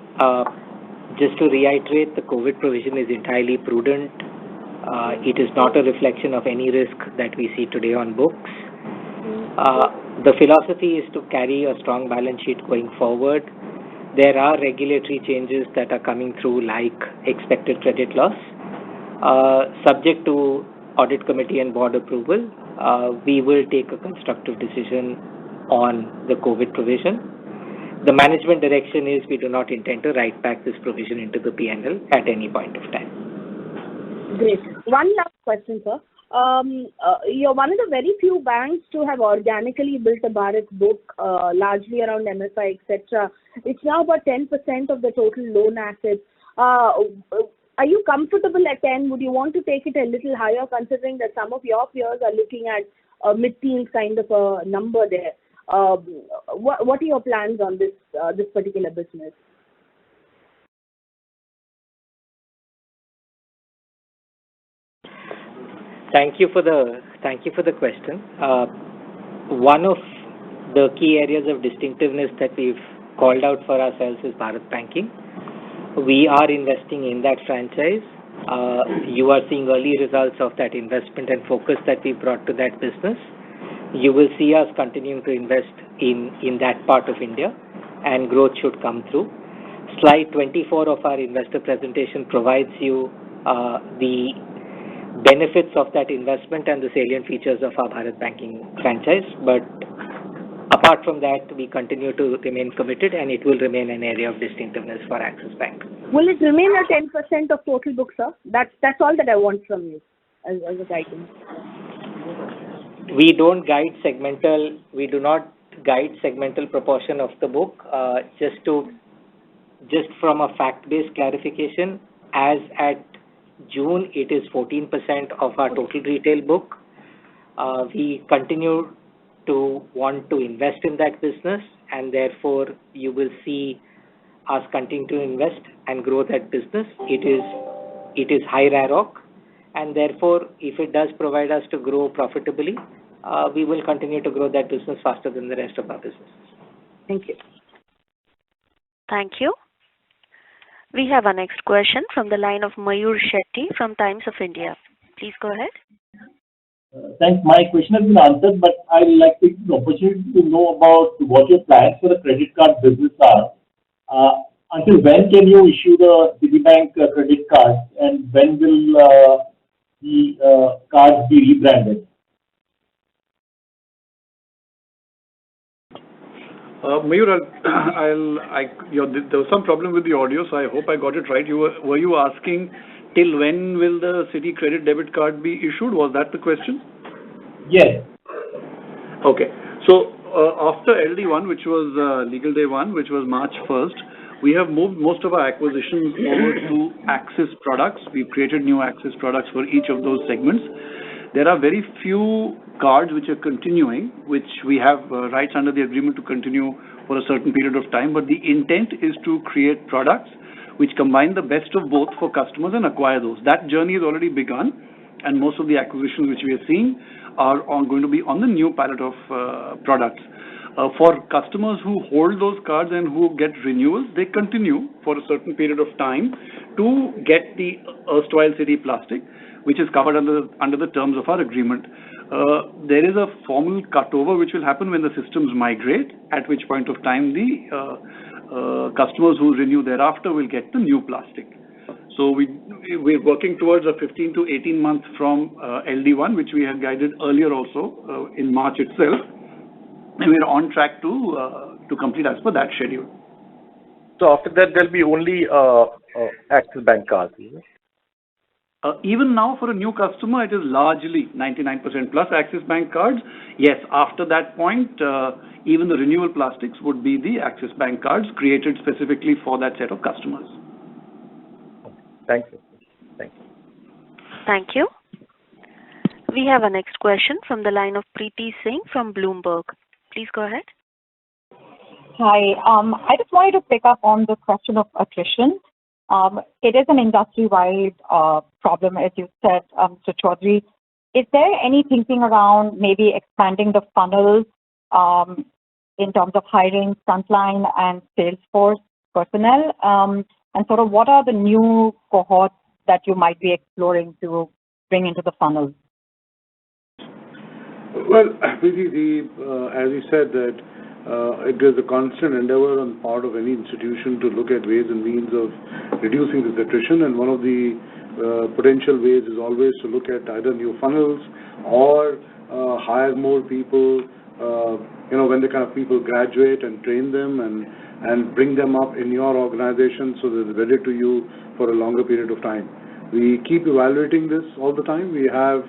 Just to reiterate, the COVID provision is entirely prudent. It is not a reflection of any risk that we see today on books. The philosophy is to carry a strong balance sheet going forward. There are regulatory changes that are coming through, like expected credit loss. Subject to audit committee and board approval, we will take a constructive decision on the COVID provision. The management direction is we do not intend to write back this provision into the P&L at any point of time. Great. One last question, sir. You're one of the very few banks to have organically built a Bharat book, largely around MFI, etc. It's now about 10% of the total loan assets. Are you comfortable at 10? Would you want to take it a little higher, considering that some of your peers are looking at mid-teens kind of a number there? What are your plans on this particular business? Thank you for the question. One of the key areas of distinctiveness that we've called out for ourselves is Bharat Banking. We are investing in that franchise. You are seeing early results of that investment and focus that we brought to that business. You will see us continuing to invest in that part of India, and growth should come through. Slide 24 of our investor presentation provides you the benefits of that investment and the salient features of our Bharat Banking franchise. But apart from that, we continue to remain committed, and it will remain an area of distinctiveness for Axis Bank. Will it remain at 10% of total book, sir? That's all that I want from you as a guidance. We don't guide segmental. We do not guide segmental proportion of the book. Just from a fact-based clarification, as at June, it is 14% of our total retail book. We continue to want to invest in that business, and therefore you will see us continue to invest and grow that business. It is high RAROC, and therefore if it does provide us to grow profitably, we will continue to grow that business faster than the rest of our businesses. Thank you. Thank you. We have our next question from the line of Mayur Shetty from Times of India. Please go ahead. Thanks. My question has been answered, but I would like to take the opportunity to know about what your plans for the credit card business are. Until when can you issue the Citibank credit cards, and when will the cards be rebranded? Mayur, there was some problem with the audio, so I hope I got it right. Were you asking till when will the Citi credit debit card be issued? Was that the question? Yes. Okay. So after LD1, which was legal day 1, which was March 1st, we have moved most of our acquisitions over to Axis products. We've created new Axis products for each of those segments. There are very few cards which are continuing, which we have rights under the agreement to continue for a certain period of time, but the intent is to create products which combine the best of both for customers and acquire those. That journey has already begun, and most of the acquisitions which we are seeing are going to be on the new palette of products. For customers who hold those cards and who get renewals, they continue for a certain period of time to get the erstwhile Citi Plastic, which is covered under the terms of our agreement. There is a formal cutover which will happen when the systems migrate, at which point of time the customers who renew thereafter will get the new plastic. So we're working towards a 15 to 18 months from LD1, which we had guided earlier also in March itself, and we're on track to complete as per that schedule. So after that, there'll be only Axis Bank cards, isn't it? Even now, for a new customer, it is largely 99% plus Axis Bank cards. Yes, after that point, even the renewal plastics would be the Axis Bank cards created specifically for that set of customers. Thank you. Thank you. Thank you. We have a next question from the line of Preeti Singh from Bloomberg. Please go ahead. Hi. I just wanted to pick up on the question of attrition. It is an industry-wide problem, as you said, Mr. Chaudhary. Is there any thinking around maybe expanding the funnels in terms of hiring frontline and Salesforce personnel? And sort of what are the new cohorts that you might be exploring to bring into the funnel? Well, Preeti, as you said, that it is a constant endeavor on part of any institution to look at ways and means of reducing this attrition, and one of the potential ways is always to look at either new funnels or hire more people, when the kind of people graduate and train them and bring them up in your organization so that they're ready to you for a longer period of time. We keep evaluating this all the time. We have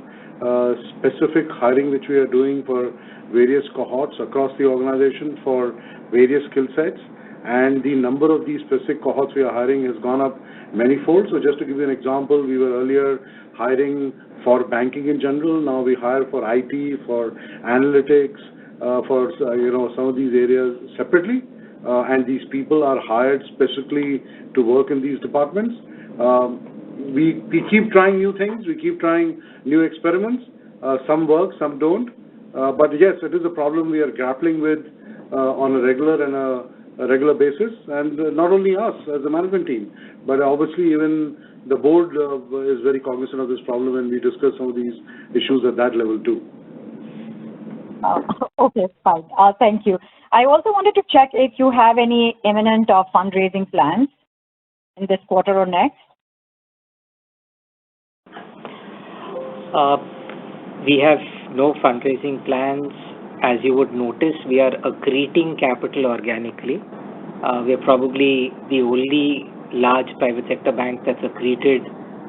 specific hiring which we are doing for various cohorts across the organization for various skill sets, and the number of these specific cohorts we are hiring has gone up manifold. So just to give you an example, we were earlier hiring for banking in general. Now we hire for IT, for analytics, for some of these areas separately, and these people are hired specifically to work in these departments. We keep trying new things. We keep trying new experiments. Some work, some don't. But yes, it is a problem we are grappling with on a regular basis, and not only us as a management team, but obviously even the board is very cognizant of this problem, and we discuss some of these issues at that level too. Okay, fine. Thank you. I also wanted to check if you have any imminent fundraising plans in this quarter or next. We have no fundraising plans. As you would notice, we are accreting capital organically. We are probably the only large private sector bank that's accreted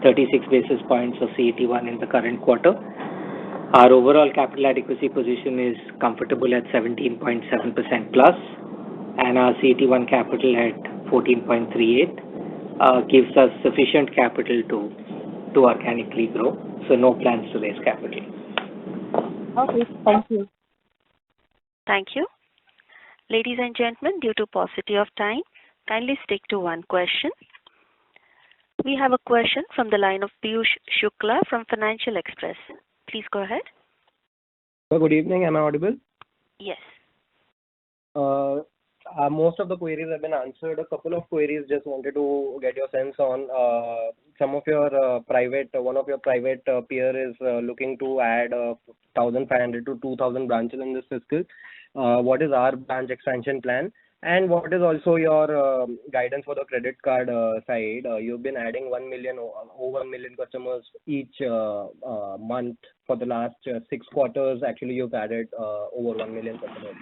36 basis points of CET1 in the current quarter. Our overall capital adequacy position is comfortable at 17.7% plus, and our CET1 capital at 14.38 gives us sufficient capital to organically grow. So no plans to raise capital. Okay, thank you. Thank you. Ladies and gentlemen, due to paucity of time, kindly stick to one question. We have a question from the line of Piyush Shukla from Financial Express. Please go ahead. Good evening. Am I audible? Yes. Most of the queries have been answered. A couple of queries, just wanted to get your sense on some of your one of your private peer is looking to add 1,500 to 2,000 branches in this fiscal. What is our branch expansion plan? And what is also your guidance for the credit card side? You've been adding over 1 million customers each month for the last 6 quarters. Actually, you've added over 1 million customers.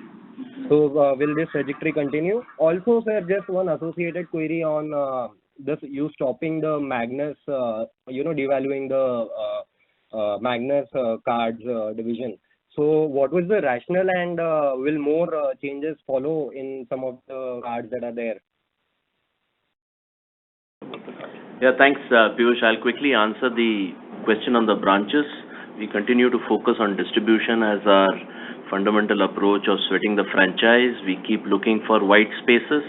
So will this trajectory continue? Also, sir, just one associated query on this: you stopping the Magnus, devaluing the Magnus cards division. So what was the rationale, and will more changes follow in some of the cards that are there? Yeah, thanks, Piyush. I'll quickly answer the question on the branches. We continue to focus on distribution as our fundamental approach of sweating the franchise. We keep looking for white spaces,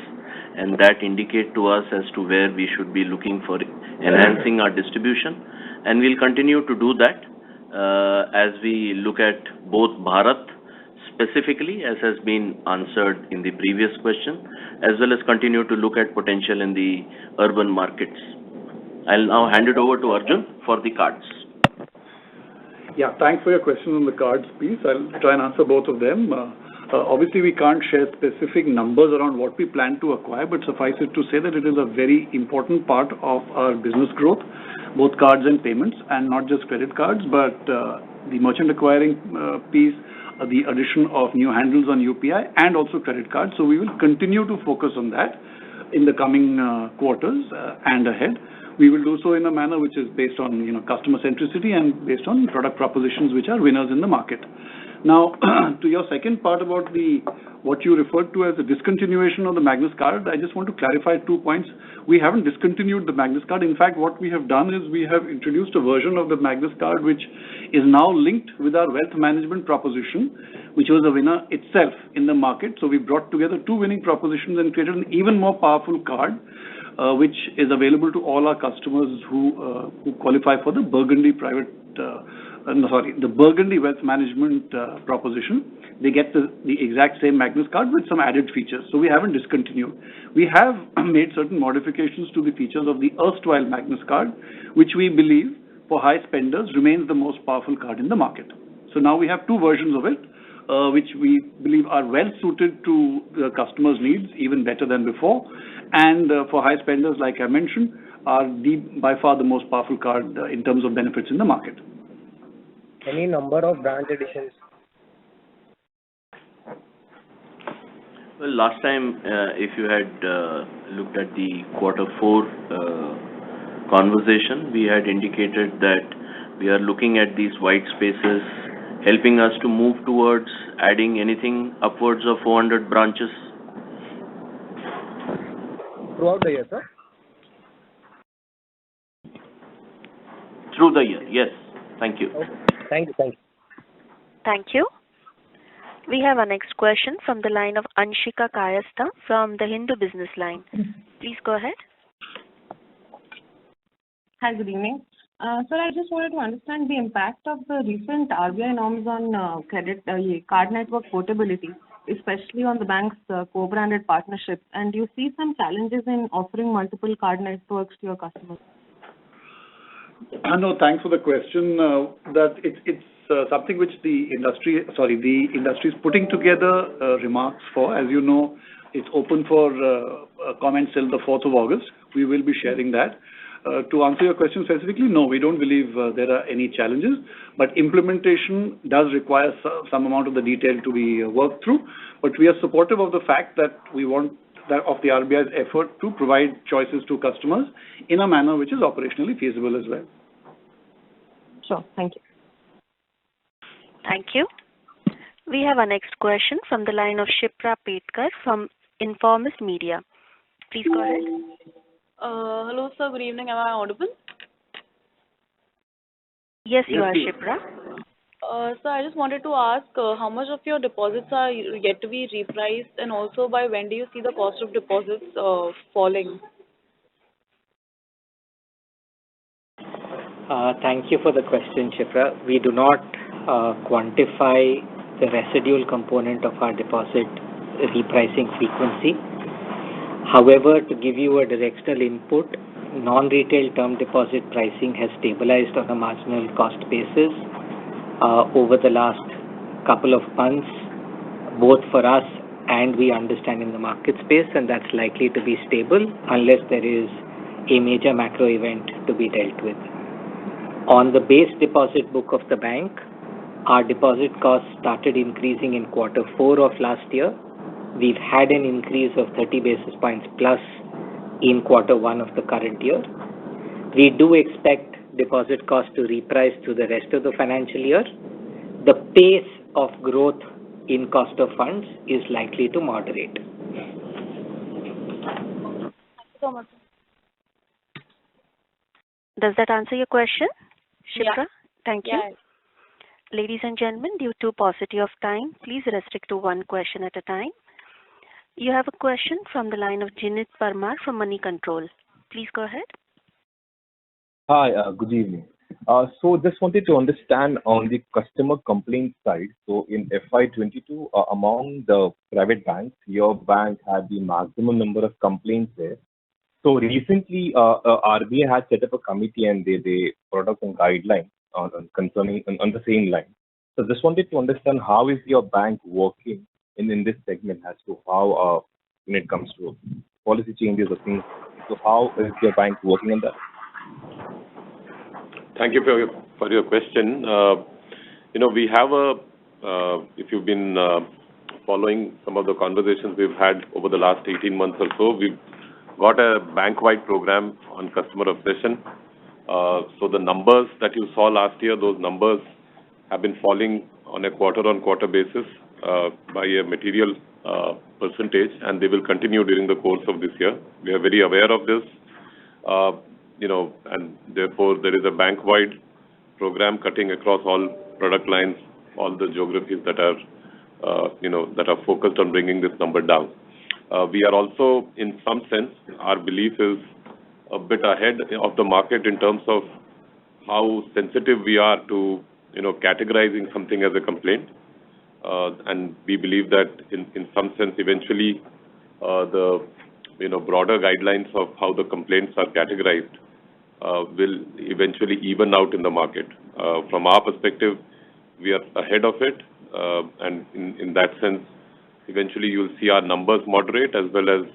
and that indicate to us as to where we should be looking for enhancing our distribution. And we'll continue to do that as we look at both Bharat specifically, as has been answered in the previous question, as well as continue to look at potential in the urban markets. I'll now hand it over to Arjun for the cards. Yeah, thanks for your question on the cards piece. I'll try and answer both of them. Obviously, we can't share specific numbers around what we plan to acquire, but suffice it to say that it is a very important part of our business growth, both cards and payments, and not just credit cards, but the merchant acquiring piece, the addition of new handles on UPI, and also credit cards. So we will continue to focus on that in the coming quarters and ahead. we will do so in a manner which is based on, customer centricity and based on product propositions which are winners in the market. Now, to your second part about what you referred to as the discontinuation of the Magnus card, I just want to clarify 2 points. We haven't discontinued the Magnus card. In fact, what we have done is we have introduced a version of the Magnus card which is now linked with our wealth management proposition, which was a winner itself in the market. So we brought together two winning propositions and created an even more powerful card, which is available to all our customers who qualify for the Burgundy the Burgundy Wealth Management proposition. They get the exact same Magnus card with some added features. So we haven't discontinued. We have made certain modifications to the features of the erstwhile Magnus card, which we believe for high spenders remains the most powerful card in the market. So now we have two versions of it, which we believe are well suited to the customer's needs, even better than before. And for high spenders, like I mentioned, are by far the most powerful card in terms of benefits in the market. Any number of branch additions? Well, last time, if you had looked at the Q4 conversation, we had indicated that we are looking at these white spaces, helping us to move towards adding anything upwards of 400 branches. Throughout the year, sir? Through the year, yes. Thank you. Okay. Thank you. Thank you. We have our next question from the line of Anshika Kayastha from the Hindu Business Line. Please go ahead. Hi, good evening. Sir, I just wanted to understand the impact of the recent RBI norms on card network portability, especially on the bank's co-branded partnerships. And do you see some challenges in offering multiple card networks to your customers? No, thanks for the question. That it's something which the industry is putting together remarks for. As you know, it's open for comments till the 4th of August. We will be sharing that. To answer your question specifically, no, we don't believe there are any challenges, but implementation does require some amount of the detail to be worked through. But we are supportive of the fact that we want of the RBI's effort to provide choices to customers in a manner which is operationally feasible as well. Sure. Thank you. Thank you. We have our next question from the line of Shipra Petkar from Informus Media. Please go ahead. Hello, sir. Good evening. Am I audible? Yes, you are, Shipra. Sir, I just wanted to ask how much of your deposits are yet to be repriced, and also by when do you see the cost of deposits falling? Thank you for the question, Shipra. We do not quantify the residual component of our deposit repricing frequency. However, to give you a directional input, non-retail term deposit pricing has stabilized on a marginal cost basis over the last couple of months, both for us and we understand in the market space, and that's likely to be stable unless there is a major macro event to be dealt with. On the base deposit book of the bank, our deposit costs started increasing in Q4 of last year. We've had an increase of 30 basis points plus in Q1 of the current year. We do expect deposit costs to reprice through the rest of the financial year. The pace of growth in cost of funds is likely to moderate. Thank you so much. Does that answer your question, Shipra? Yeah. Thank you. Yeah. Ladies and gentlemen, due to paucity of time, please restrict to one question at a time. You have a question from the line of Jinit Parmar from Money Control. Please go ahead. Hi, good evening. So just wanted to understand on the customer complaint side. So in FY22, among the private banks, your bank had the maximum number of complaints there. So recently, RBI has set up a committee and they brought up some guidelines on the same line. So just wanted to understand how is your bank working in this segment as to how when it comes to policy changes or things. So how is your bank working on that? Thank you for your question. We have if you've been following some of the conversations we've had over the last 18 months or so, we've got a bank-wide program on customer obsession. So the numbers that you saw last year, those numbers have been falling on a quarter-on-quarter basis by a material percentage, and they will continue during the course of this year. We are very aware of this, and therefore there is a bank-wide program cutting across all product lines, all the geographies that are focused on bringing this number down. We are also, in some sense, our belief is a bit ahead of the market in terms of how sensitive we are to, categorizing something as a complaint. And we believe that in some sense, eventually, the, broader guidelines of how the complaints are categorized will eventually even out in the market. From our perspective, we are ahead of it, and in that sense, eventually you'll see our numbers moderate as well as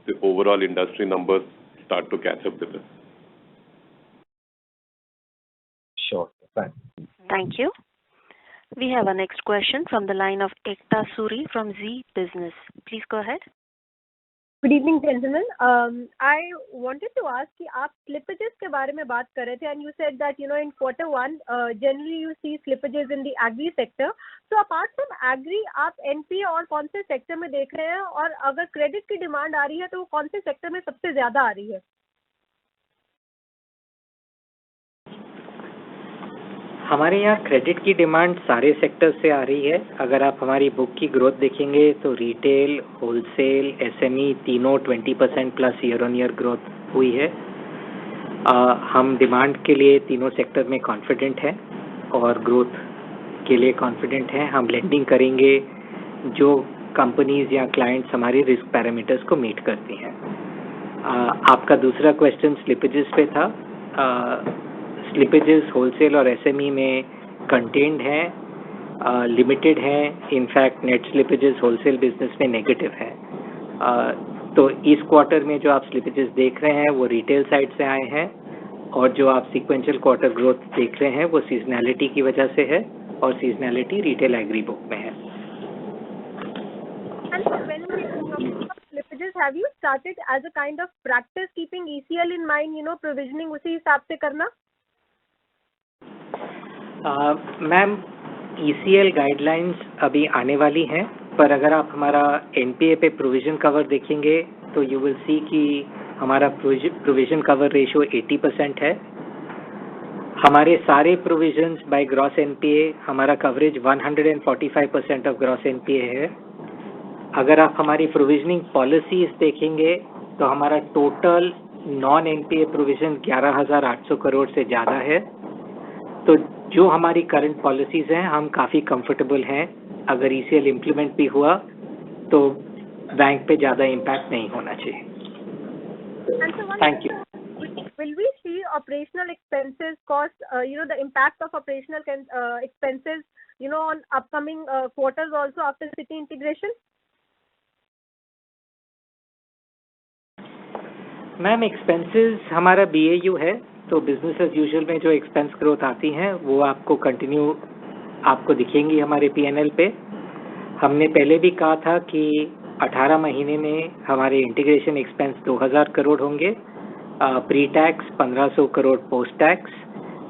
the overall industry numbers start to catch up with us. Sure. Thanks. Thank you. We have our next question from the line of Ekta Suri from Z Business. Please go ahead. Good evening, gentlemen. I wanted to ask कि आप slippages के बारे में बात कर रहे थे, and you said that in quarter one generally you see slippages in the agri sector. So apart from agri, आप NPA और कौन से sector में देख रहे हैं, और अगर credit की demand आ रही है तो वो कौन से sector में सबसे ज़्यादा आ रही है? हमारे यहाँ क्रेडिट की डिमांड सारे सेक्टर से आ रही है. अगर आप हमारी बुक की ग्रोथ देखेंगे तो रिटेल, होलसेल, एसएमई तीनों 20% plus year on year growth हुई है. हम डिमांड के लिए तीनों सेक्टर में कॉन्फिडेंट हैं और ग्रोथ के लिए कॉन्फिडेंट हैं. हम लेंडिंग करेंगे जो कंपनीज या क्लाइंट्स हमारे रिस्क पैरामीटर्स को मीट करती हैं. आपका दूसरा क्वेश्चन स्लिपेजेस पे था. स्लिपेजेस होलसेल और एसएमई में कंटेन्ड हैं, लिमिटेड हैं. In fact net slippages wholesale business में नेगेटिव है. तो इस क्वार्टर में जो आप स्लिपेजेस देख रहे हैं वो रिटेल साइड से आए हैं, और जो आप सीक्वेंशियल क्वार्टर ग्रोथ देख रहे हैं वो सीजनैलिटी की वजह से है, और सीजनैलिटी रिटेल एग्री बुक में है. Slippages, have you started as a kind of practice keeping ECL in mind, provisioning उसी हिसाब से करना? मैम, ECL गाइडलाइंस अभी आने वाली हैं, पर अगर आप हमारा NPA पे प्रोविजन कवर देखेंगे तो यू विल सी कि हमारा प्रोविजन कवर रेशियो 80% है. हमारे सारे प्रोविजंस बाय ग्रॉस NPA हमारा कवरेज 145% ऑफ ग्रॉस NPA है. अगर आप हमारी प्रोविजनिंग पॉलिसीज देखेंगे तो हमारा total non NPA provision 11,800 crore से ज़्यादा है. तो जो हमारी करंट पॉलिसीज हैं हम काफ़ी कंफर्टेबल हैं. अगर ECL इम्प्लीमेंट भी हुआ तो बैंक पे ज़्यादा इम्पैक्ट नहीं होना चाहिए. Thank you. Will we see operational expenses cost, the impact of operational expenses, on upcoming quarters also after Citi integration? Ma'am, expenses हमारा BAU है, तो बिजनेस एज यूजुअल में जो एक्सपेंस ग्रोथ आती हैं वो आपको कंटिन्यू आपको दिखेंगी हमारे P&L पे. हमने पहले भी कहा था कि 18 महीने में हमारे इंटीग्रेशन एक्सपेंस 2,000 करोड़ होंगे, pre tax 1,500 crore post tax.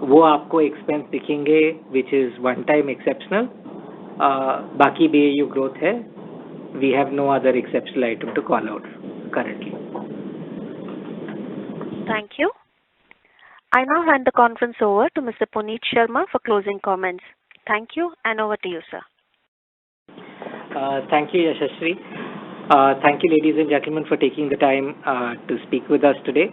वो आपको एक्सपेंस दिखेंगे which is one time exceptional. बाकी BAU ग्रोथ है. We have no other exceptional item to call out currently. Thank you. I now hand the conference over to Mr. Puneet Sharma for closing comments. Thank you, and over to you, sir. Thank you, Yashashri. Thank you, ladies and gentlemen, for taking the time to speak with us today.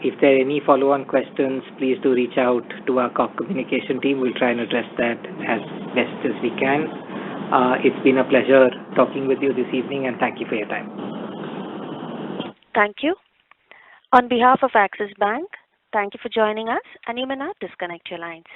If there are any follow-on questions, please do reach out to our corp communication team. We'll try and address that as best as we can. It's been a pleasure talking with you this evening, and thank you for your time. Thank you. On behalf of Axis Bank, thank you for joining us, and you may now disconnect your lines.